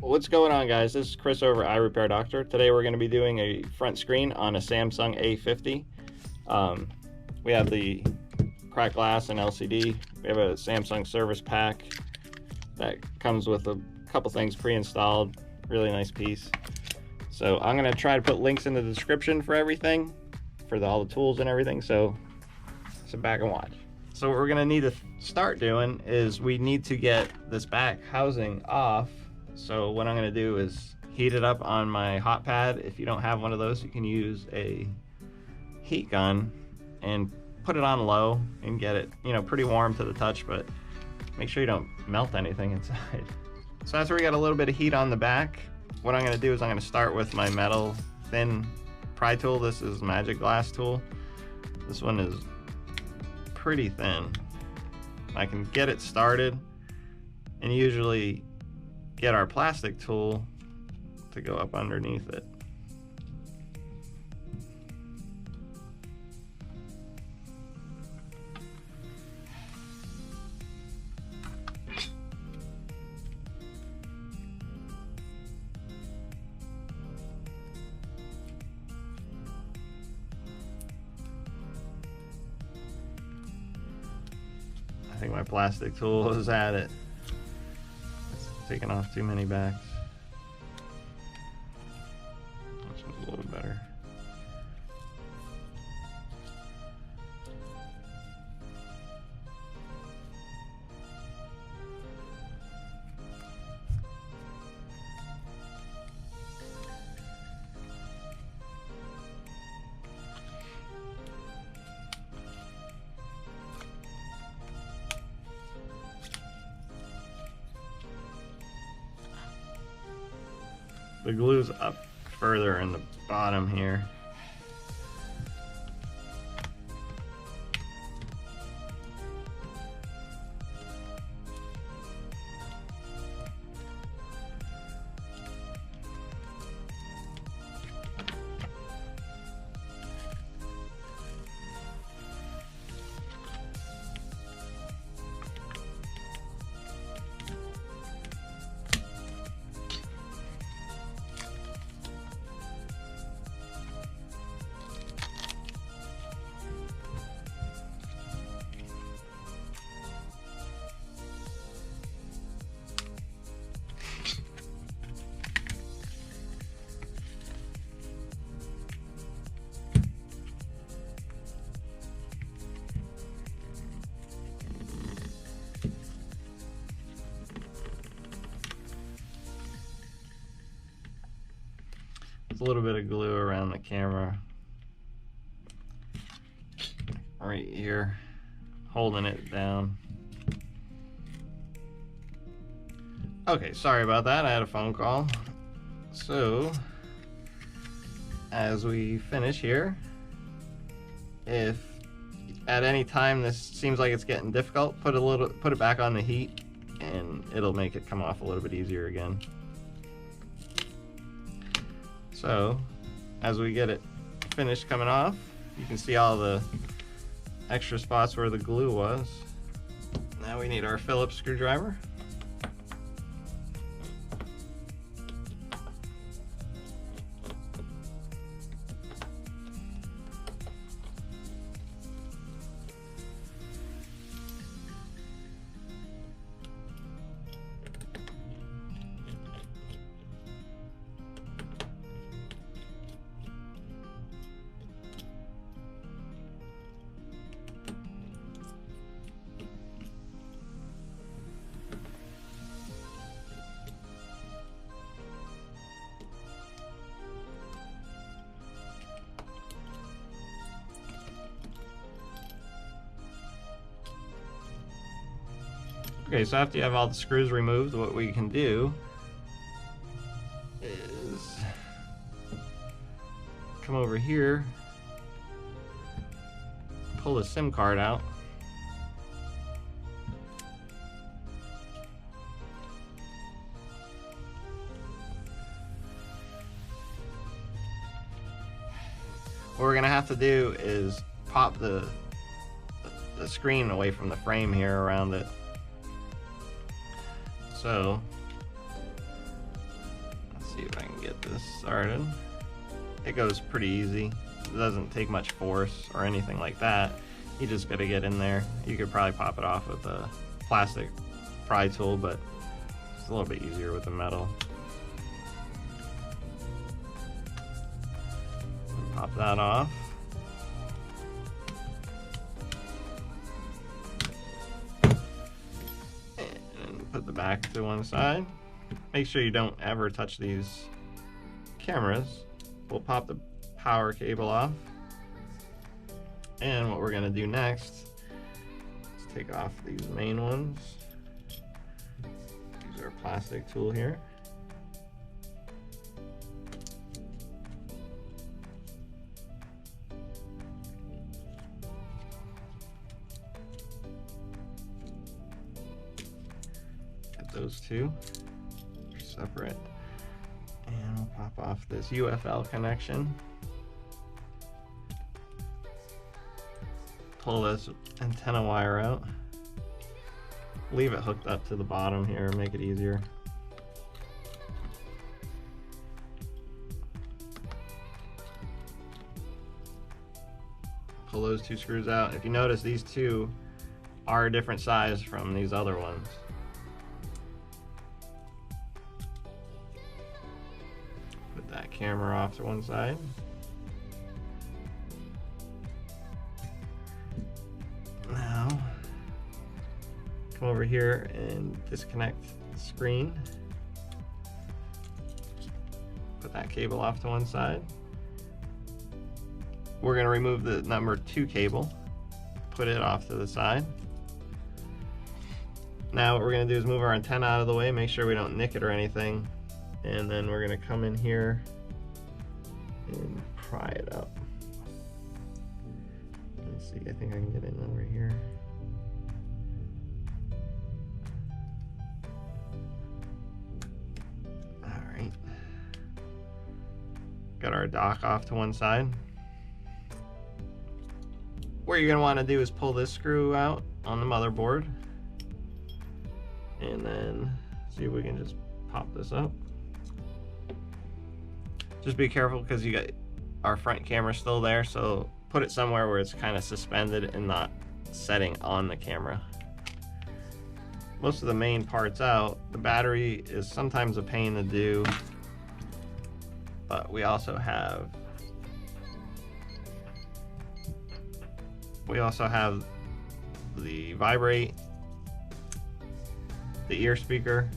What's going on, guys? This is Chris over at iRepairDr. Today we're going to be doing a front screen on a Samsung A50. We have the cracked glass and LCD. We have a Samsung service pack that comes with a couple things pre-installed. Really nice piece. So I'm going to try to put links in the description for everything, for all the tools and everything. So sit back and watch. So what we're going to need to start doing is we need to get this back housing off. So what I'm going to do is heat it up on my hot pad. If you don't have one of those, you can use a heat gun and put it on low and get it, pretty warm to the touch, but make sure you don't melt anything inside. So after we got a little bit of heat on the back, what I'm going to do is I'm going to start with my metal thin pry tool. This is Magic Glass tool. This one is pretty thin. I can get it started and usually get our plastic tool to go up underneath it. I think my plastic tool is at it. It's taking off too many backs. This one's a little bit better. The glue's up further in the bottom here. A little bit of glue around the camera right here, holding it down. Okay, sorry about that, I had a phone call. So as we finish here, if at any time this seems like it's getting difficult, put it back on the heat and it'll make it come off a little bit easier again. So, as we get it finished coming off, you can see all the extra spots where the glue was. Now we need our Phillips screwdriver. Okay, so after you have all the screws removed, what we can do is come over here, pull the SIM card out, what we're gonna have to do is pop the screen away from the frame here around it. So this started. It goes pretty easy. It doesn't take much force or anything like that. You just gotta get in there. You could probably pop it off with a plastic pry tool, but it's a little bit easier with the metal. Pop that off. And put the back to one side. Make sure you don't ever touch these cameras. We'll pop the power cable off. And what we're gonna do next is take off these main ones. Use our plastic tool here. Get those two separate. And we'll pop off this UFL connection. Pull this antenna wire out. Leave it hooked up to the bottom here, make it easier. Pull those two screws out. If you notice, these two are a different size from these other ones. Put that camera off to one side. Now, come over here and disconnect the screen. Put that cable off to one side. We're going to remove the number 2 cable, put it off to the side. Now what we're going to do is move our antenna out of the way, make sure we don't nick it or anything, and then we're going to come in here and pry it up. Let's see, I think I can get in over here. Alright. Got our dock off to one side. What you're going to want to do is pull this screw out on the motherboard. And then see if we can just pop this up. Just be careful because you got our front camera still there, so put it somewhere where it's kind of suspended and not setting on the camera. Most of the main parts out. The battery is sometimes a pain to do, but we also have the vibrate, the ear speaker,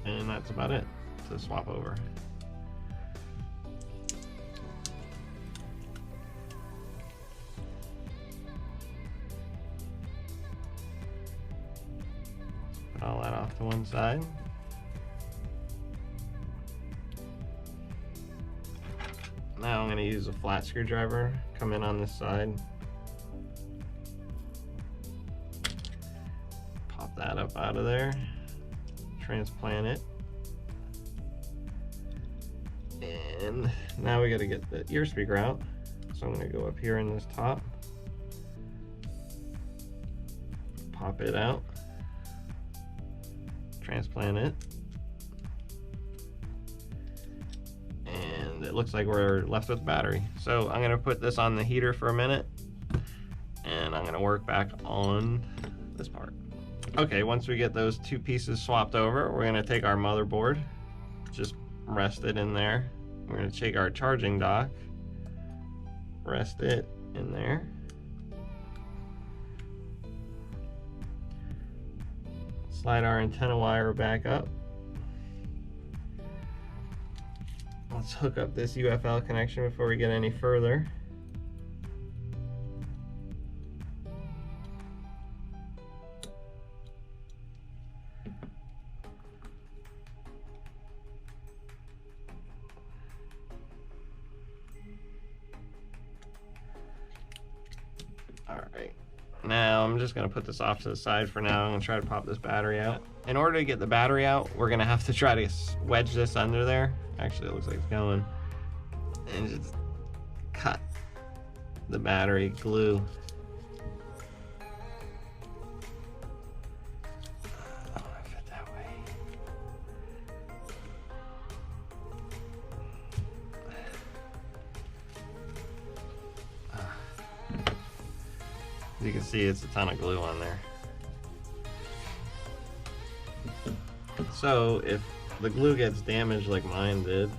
and that's about it to swap over. Put all that off to one side. Now I'm going to use a flat screwdriver, come in on this side, pop that up out of there, transplant it, and now we got to get the ear speaker out. So I'm going to go up here in this top, pop it out, transplant it. It looks like we're left with battery. So I'm gonna put this on the heater for a minute and I'm gonna work back on this part. Okay, once we get those two pieces swapped over, we're gonna take our motherboard, just rest it in there. We're gonna take our charging dock, rest it in there. Slide our antenna wire back up. Let's hook up this UFL connection before we get any further. All right, now I'm just gonna put this off to the side for now. I'm gonna try to pop this battery out. In order to get the battery out, we're gonna have to try to wedge this under there. Actually, it looks like it's going. And just cut the battery glue. I don't want to fit that way. You can see it's a ton of glue on there. So if the glue gets damaged like mine did,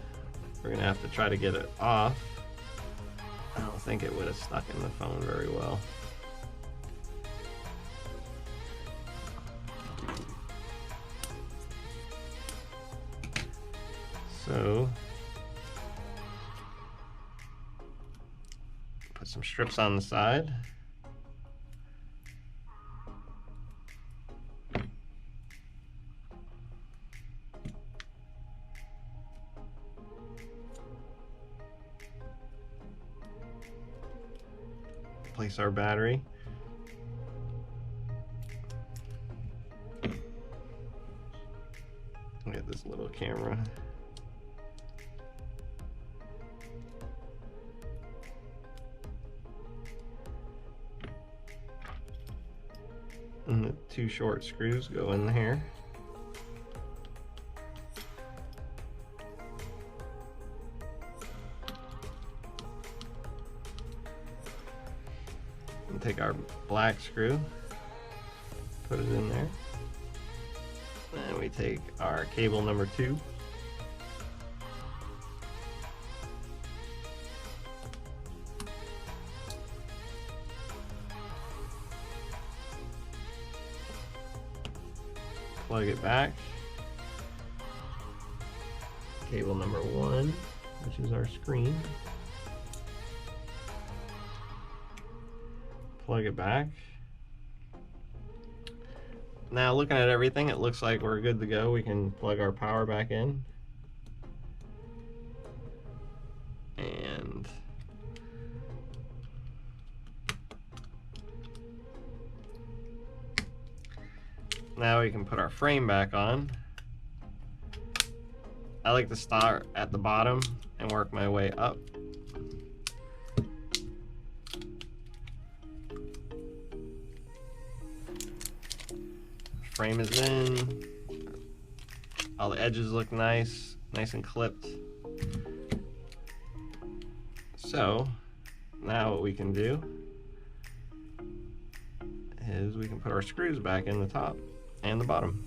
we're gonna have to try to get it off. I don't think it would have stuck in the phone very well. So put some strips on the side. Place our battery. Look at this little camera. And the two short screws go in here. And take our black screw, put it in there. And we take our cable number 2. Plug it back. Cable number 1, which is our screen. Plug it back. Now looking at everything, it looks like we're good to go. We can plug our power back in. And now we can put our frame back on. I like to start at the bottom and work my way up. Frame is in. All the edges look nice and clipped. So now what we can do is we can put our screws back in the top and the bottom.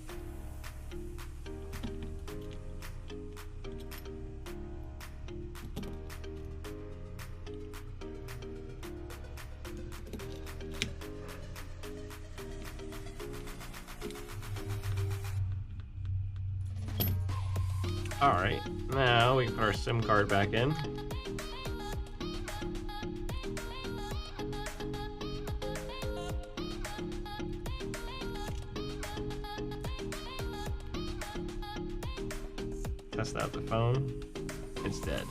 All right, now we can put our SIM card back in. Test out the phone. It's dead,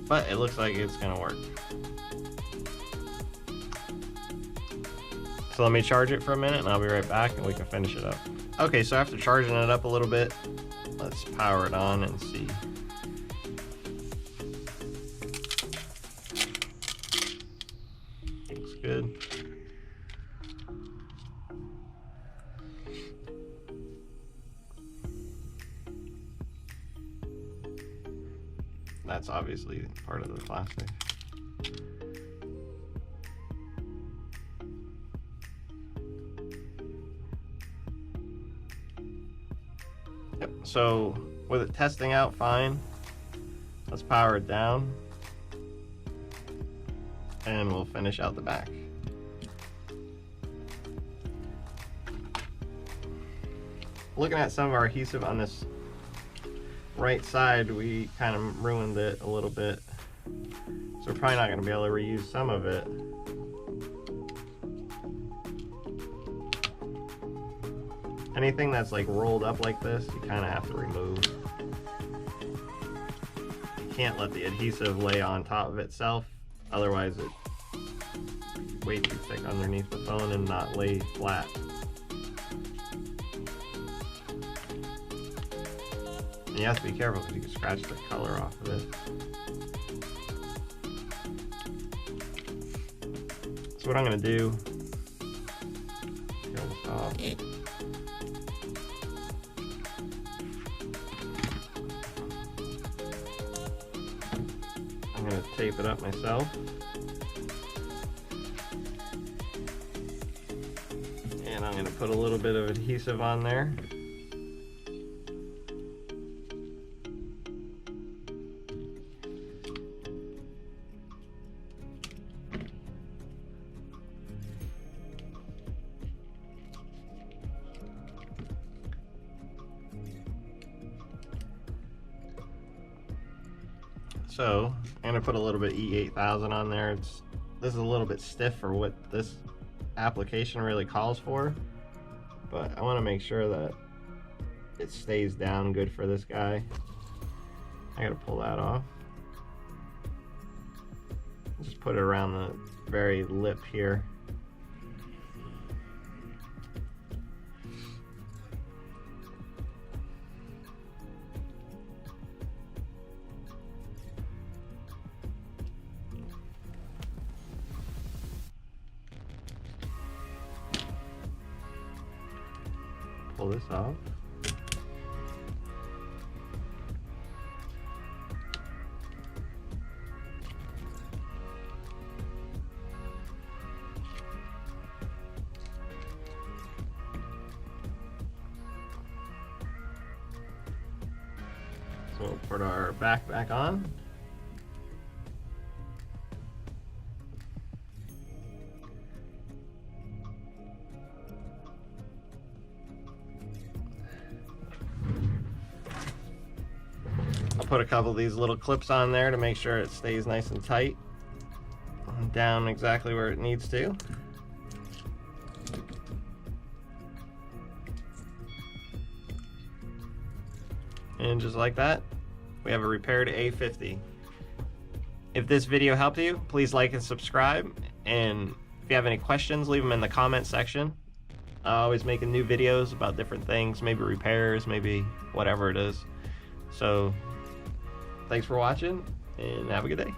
but it looks like it's gonna work. So let me charge it for a minute and I'll be right back and we can finish it up. Okay, so after charging it up a little bit, let's power it on and see. Looks good. That's obviously part of the plastic. Yep, so with it testing out fine, let's power it down and we'll finish out the back. Looking at some of our adhesive on this right side, we kind of ruined it a little bit, so we're probably not going to be able to reuse some of it. Anything that's like rolled up like this, you kind of have to remove. You can't let the adhesive lay on top of itself, otherwise it's way too thick underneath the phone and not lay flat. And you have to be careful because you can scratch the color off of it. So what I'm going to do, peel this off. I'm going to tape it up myself. going to put a little bit of adhesive on there. So I'm gonna put a little bit E8000 on there. This is a little bit stiff for what this application really calls for, but I want to make sure that it stays down good for this guy. I gotta pull that off. Just put it around the very lip here. Pull this off. So we'll put our back on. Put a couple of these little clips on there to make sure it stays nice and tight, down exactly where it needs to. And just like that, we have a repaired A50. If this video helped you, please like and subscribe, and if you have any questions, leave them in the comment section. I always making new videos about different things, maybe repairs, maybe whatever it is. So thanks for watching, and have a good day.